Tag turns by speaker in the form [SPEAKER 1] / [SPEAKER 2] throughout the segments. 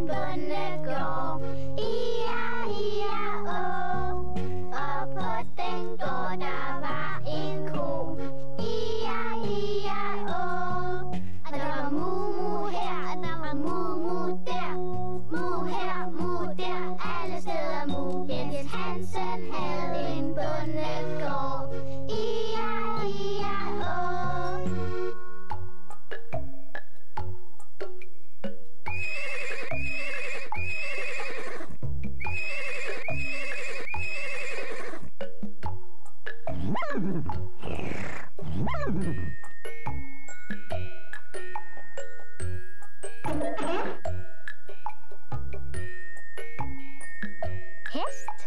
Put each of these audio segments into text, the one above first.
[SPEAKER 1] bondegård. I-a-i-a-å. Og på den gård, der var en ko. I-a-i-a-å. Og der var mu-mu her, og der var mu-mu der. Mu her, mu der, alle steder mu. Jens Hansen havde en bondegård. I-a-i-a-å. Hest.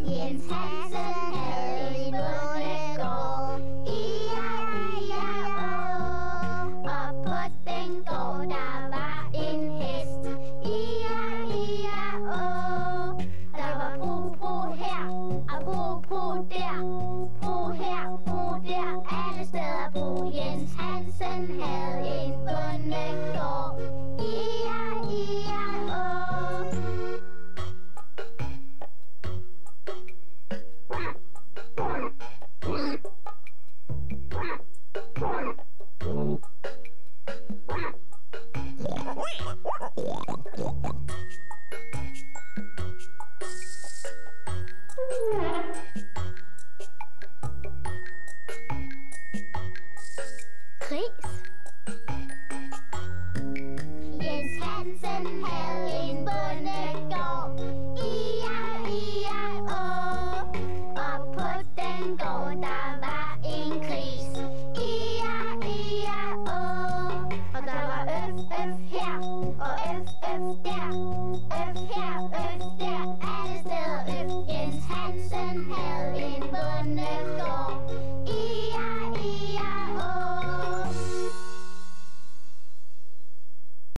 [SPEAKER 1] Jens Hansen havde en bondegård. I-a-i-a-å. Og på den gård, der var en hest. I-a-i-a-å. Der var po-po her, og po-po der. Po her, po der, alle steder po. Jens Hansen havde en bondegård. I-a-i-a-å. Gris. Jens Hansen havde en bondegård. I-a-i-a-å. Og på den gård, der var en gris. I-a-i-a-å. Og der var øf, øf her, og øf, øf der. Øf her, øf der.